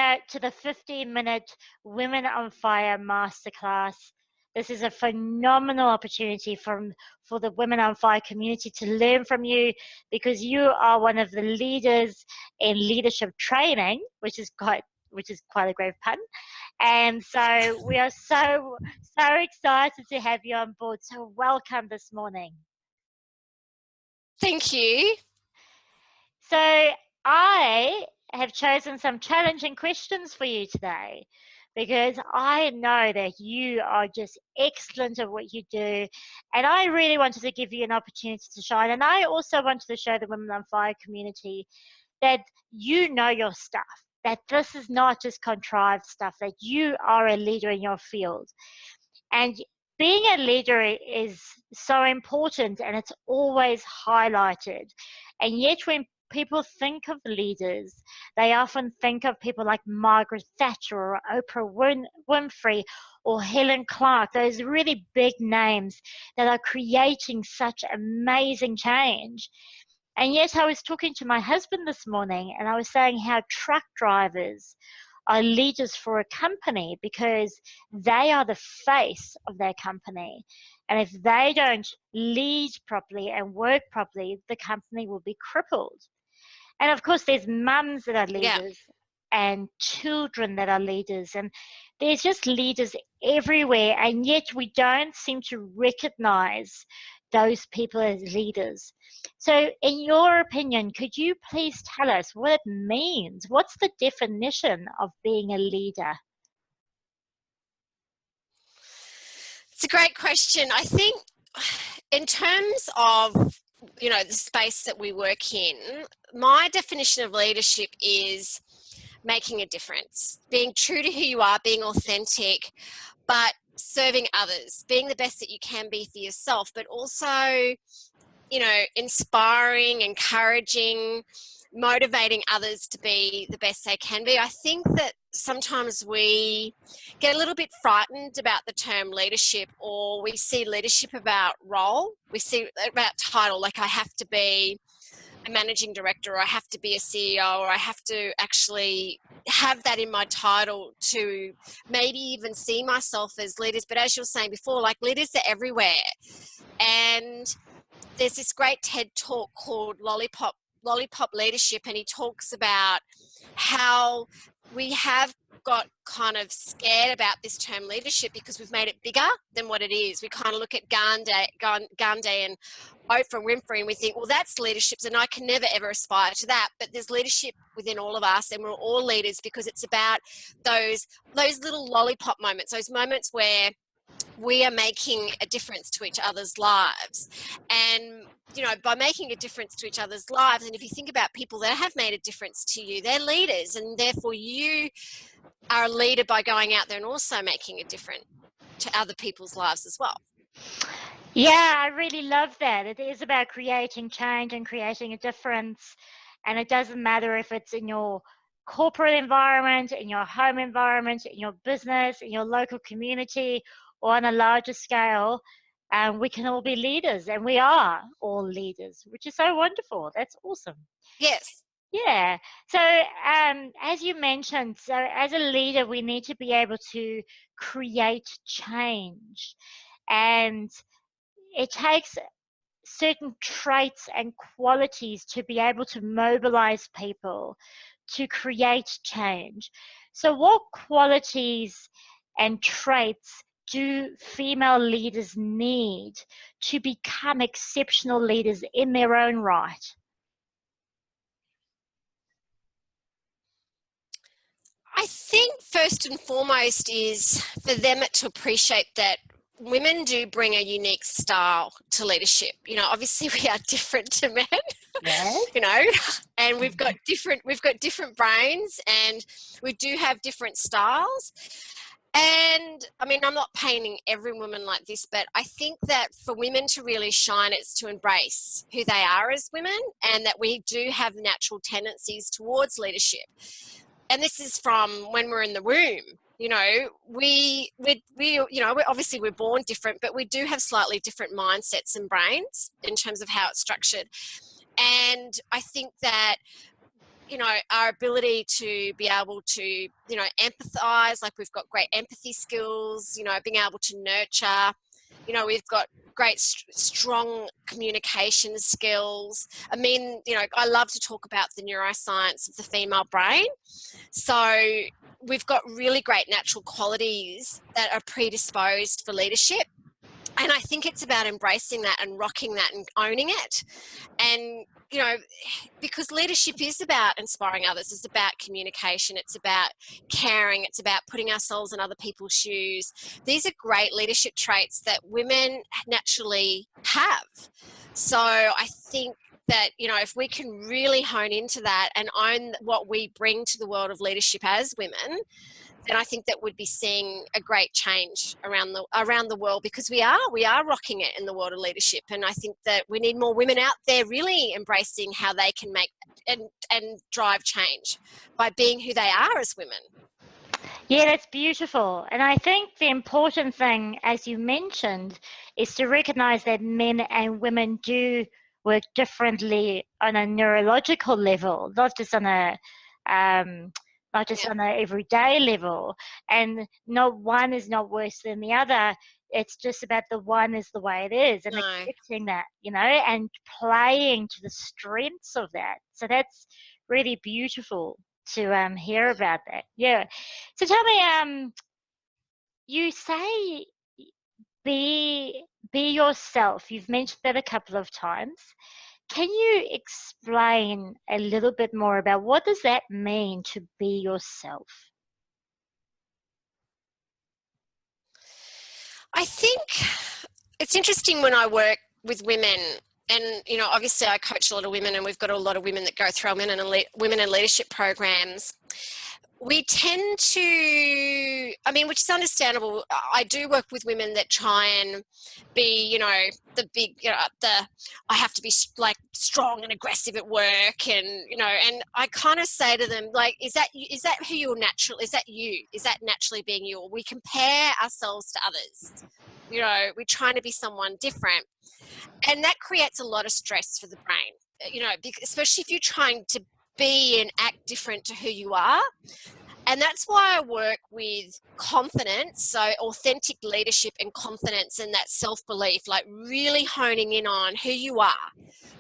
here to the 15-minute Women on Fire masterclass. This is a phenomenal opportunity for the Women on Fire community to learn from you, because you are one of the leaders in leadership training, which is quite a great pun. And so we are so excited to have you on board. So welcome this morning. Thank you. So I have chosen some challenging questions for you today, because I know that you are just excellent at what you do, and I really wanted to give you an opportunity to shine. And I also wanted to show the Women on Fire community that you know your stuff, that this is not just contrived stuff, that you are a leader in your field. And being a leader is so important, and it's always highlighted. And yet when people think of leaders, they often think of people like Margaret Thatcher or Oprah Winfrey or Helen Clark, those really big names that are creating such amazing change. And yet I was talking to my husband this morning, and I was saying how truck drivers are leaders for a company, because they are the face of their company. And if they don't lead properly and work properly, the company will be crippled. And of course, there's mums that are leaders, and children that are leaders, and there's just leaders everywhere. And yet we don't seem to recognize those people as leaders. So in your opinion, could you please tell us what it means? What's the definition of being a leader? It's a great question. I think in terms of, the space that we work in, my definition of leadership is making a difference, being true to who you are, being authentic, but serving others, being the best that you can be for yourself, but also, inspiring, encouraging, motivating others to be the best they can be. I think that sometimes we get a little bit frightened about the term leadership, or we see leadership about role. We see about title, like I have to be a managing director, or I have to be a CEO, or I have to actually have that in my title to maybe even see myself as leaders. But as you were saying before, like, leaders are everywhere. And there's this great TED talk called Lollipop Leadership, and he talks about how we have got kind of scared about this term leadership because we've made it bigger than what it is. We kind of look at Gandhi and Oprah Winfrey, and we think, well, that's leadership, and I can never ever aspire to that. But there's leadership within all of us, and we're all leaders, because it's about those little lollipop moments, those moments where we are making a difference to each other's lives. And, by making a difference to each other's lives, and if you think about people that have made a difference to you, they're leaders, and therefore you are a leader by going out there and also making a difference to other people's lives as well. Yeah, I really love that. It is about creating change and creating a difference. And it doesn't matter if it's in your corporate environment, in your home environment, in your business, in your local community, or on a larger scale. We can all be leaders, and we are all leaders, which is so wonderful. That's awesome. Yes. Yeah. So as you mentioned, so as a leader, we need to be able to create change. And it takes certain traits and qualities to be able to mobilize people to create change. So what qualities and traits do female leaders need to become exceptional leaders in their own right? I think first and foremost is for them to appreciate that women do bring a unique style to leadership. Obviously we are different to men. Yes. And we've got different brains, and we do have different styles. And I mean, I'm not painting every woman like this, but I think that for women to really shine, it's to embrace who they are as women, and that we do have natural tendencies towards leadership. And this is from when we're in the womb. We obviously we're born different, but we do have slightly different mindsets and brains in terms of how it's structured. And I think that our ability to be able to, empathize, like we've got great empathy skills, being able to nurture, we've got great, strong communication skills. I mean, I love to talk about the neuroscience of the female brain. So we've got really great natural qualities that are predisposed for leadership. And I think it's about embracing that and rocking that and owning it. And, because leadership is about inspiring others, it's about communication, it's about caring, it's about putting ourselves in other people's shoes. These are great leadership traits that women naturally have. So I think that, if we can really hone into that and own what we bring to the world of leadership as women, then I think that we'd be seeing a great change around the world, because we are rocking it in the world of leadership. And I think that we need more women out there really embracing how they can make and drive change by being who they are as women. Yeah, that's beautiful. And I think the important thing, as you mentioned, is to recognize that men and women do work differently on a neurological level, not just on a on an everyday level. And not one is not worse than the other. It's just about the one is the way it is, and accepting that, and playing to the strengths of that. So that's really beautiful to hear about that. Yeah. So tell me, you say be yourself. You've mentioned that a couple of times. Can you explain a little bit more about what does that mean to be yourself? I think it's interesting when I work with women, and obviously I coach a lot of women, and we've got a lot of women that go through our women in leadership programs. We tend to, which is understandable. I do work with women that try and be, the big, I have to be like strong and aggressive at work, and and I kind of say to them, like, is that who you're natural? Is that you? Is that naturally being you? Or we compare ourselves to others. We're trying to be someone different, and that creates a lot of stress for the brain. Especially if you're trying to be and act different to who you are. And that's why I work with confidence, so authentic leadership and confidence and that self-belief, like really honing in on who you are.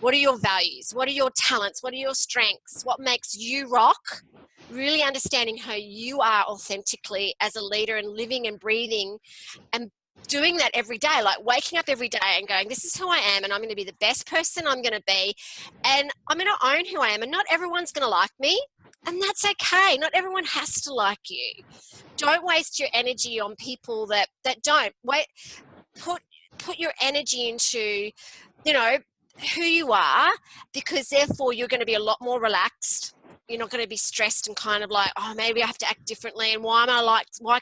What are your values? What are your talents? What are your strengths? What makes you rock? Really understanding who you are authentically as a leader, and living and breathing and doing that every day, like waking up every day and going, this is who I am, and I'm going to be the best person I'm going to be, and I'm going to own who I am, and not everyone's going to like me, and that's okay. Not everyone has to like you. Don't waste your energy on people that don't. Put your energy into, who you are, because therefore you're going to be a lot more relaxed. You're not going to be stressed and kind of like, oh, maybe I have to act differently, and why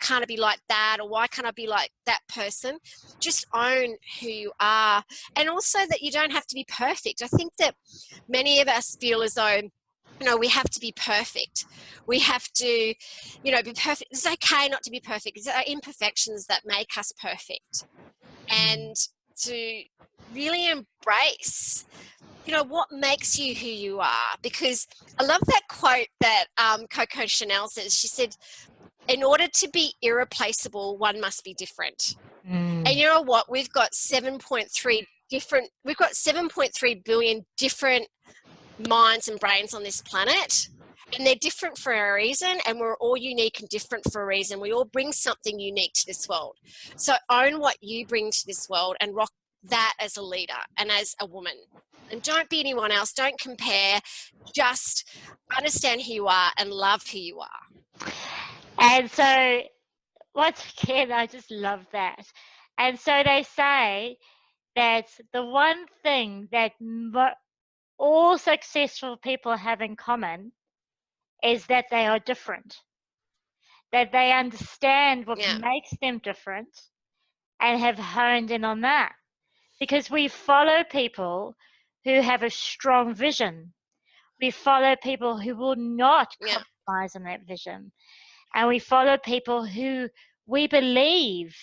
can't I be like that, or why can't I be like that person? Just own who you are, and also that you don't have to be perfect. I think that many of us feel as though, we have to be perfect. We have to, be perfect. It's okay not to be perfect. It's our imperfections that make us perfect. And to really embrace, what makes you who you are. Because I love that quote that Coco Chanel says. She said, in order to be irreplaceable, one must be different. And you know what? We've got 7.3 billion different minds and brains on this planet, and they're different for a reason, and we're all unique and different for a reason. We all bring something unique to this world. So own what you bring to this world and rock that as a leader and as a woman. And don't be anyone else. Don't compare. Just understand who you are and love who you are. And so, once again, I just love that. And so they say that the one thing that all successful people have in common is that they are different, that they understand what makes them different and have honed in on that. Because we follow people who have a strong vision. We follow people who will not compromise on that vision. And we follow people who we believe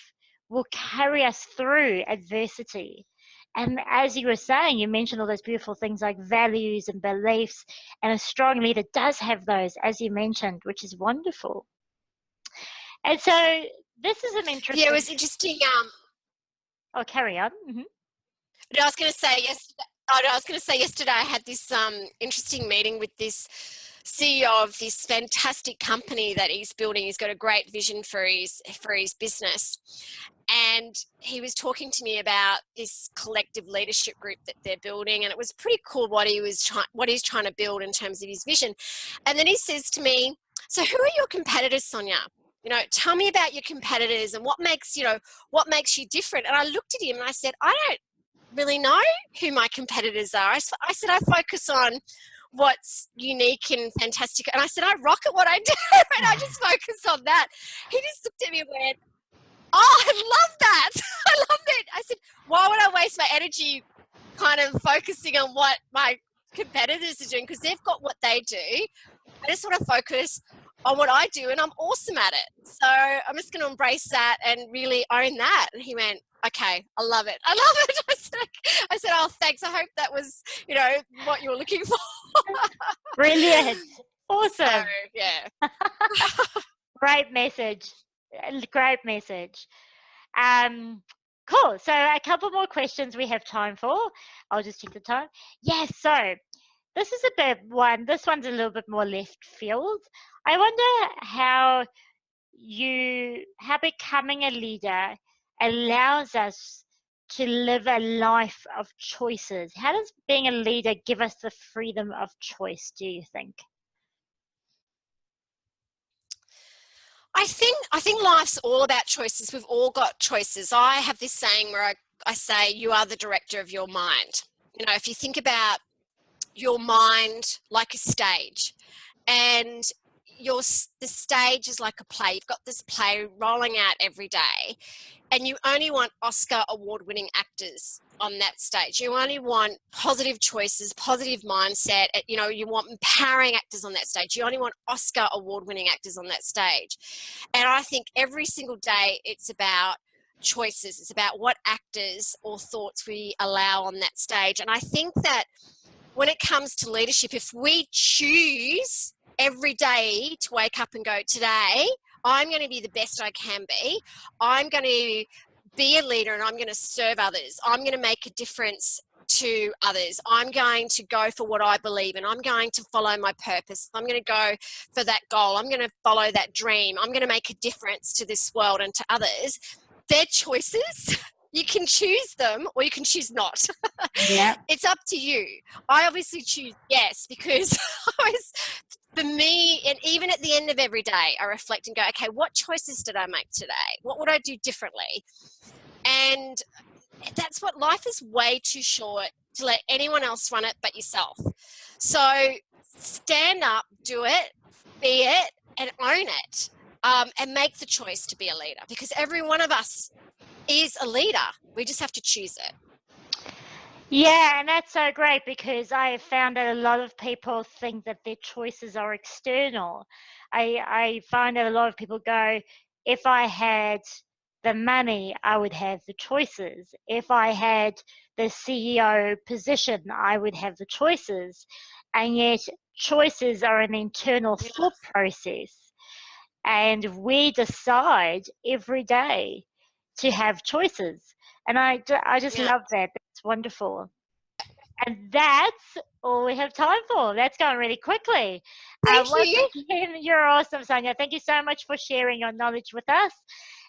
will carry us through adversity And as you were saying, you mentioned all those beautiful things like values and beliefs, and a strong leader does have those, as you mentioned, which is wonderful. And so this is an interesting... Yeah, it was interesting. Oh, carry on. Mm-hmm. But I was going to say yesterday. Oh, no, I was going to say yesterday I had this interesting meeting with this CEO of this fantastic company that he's building. He's got a great vision for his business, and he was talking to me about this collective leadership group that they're building, and it was pretty cool what he's trying to build in terms of his vision. And then he says to me, "So who are your competitors, Sonia? You know, tell me about your competitors and what makes you different." And I looked at him and I said, "I don't really know who my competitors are." I said, "I focus on what's unique and fantastic." And I said, "I rock at what I do and I just focus on that." He just looked at me and went, "Oh, I love that." I love it. I said, "Why would I waste my energy kind of focusing on what my competitors are doing? Because they've got what they do. I just want to focus on what I do and I'm awesome at it. So I'm just going to embrace that and really own that." And he went, "Okay, I love it. I love it." I said, "Oh, thanks. I hope that was, what you were looking for." Brilliant. Awesome. So, yeah. Great message. Great message. Cool. So a couple more questions we have time for. I'll just take the time. Yes. So this is a bit one. This one's a little bit more left field. I wonder how becoming a leader allows us to live a life of choices. How does being a leader give us the freedom of choice, do you think? I think life's all about choices. We've all got choices. I have this saying where I say, "You are the director of your mind." If you think about your mind like a stage, and the stage is like a play. You've got this play rolling out every day, and you only want Oscar award-winning actors on that stage. You only want positive choices, positive mindset. You want empowering actors on that stage. You only want Oscar award-winning actors on that stage. And I think every single day it's about choices. It's about what actors or thoughts we allow on that stage. And I think that when it comes to leadership, if we choose every day to wake up and go, "Today, I'm going to be the best I can be. I'm going to be a leader and I'm going to serve others. I'm going to make a difference to others. I'm going to go for what I believe in. I'm going to follow my purpose. I'm going to go for that goal. I'm going to follow that dream. I'm going to make a difference to this world and to others." They're choices. You can choose them or you can choose not. Yeah. It's up to you. I obviously choose yes, because for me, and even at the end of every day, I reflect and go, "Okay, what choices did I make today? What would I do differently?" And that's what life is, way too short to let anyone else run it but yourself. So stand up, do it, be it, and own it, and make the choice to be a leader, because every one of us is a leader. We just have to choose it. Yeah, and that's so great, because I have found that a lot of people think that their choices are external. I find that a lot of people go, "If I had the money, I would have the choices. If I had the CEO position, I would have the choices." And yet choices are an internal thought process. And we decide every day to have choices. And I just Yeah. love that. That's wonderful. And that's all we have time for. That's going really quickly. Thank Once you. again, you're awesome, Sonia. Thank you so much for sharing your knowledge with us.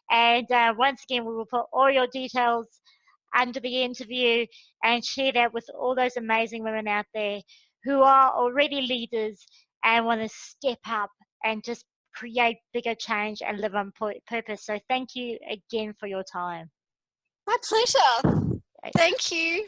And once again, we will put all your details under the interview and share that with all those amazing women out there who are already leaders and want to step up and just create bigger change and live on purpose. So thank you again for your time. My pleasure. Thank you.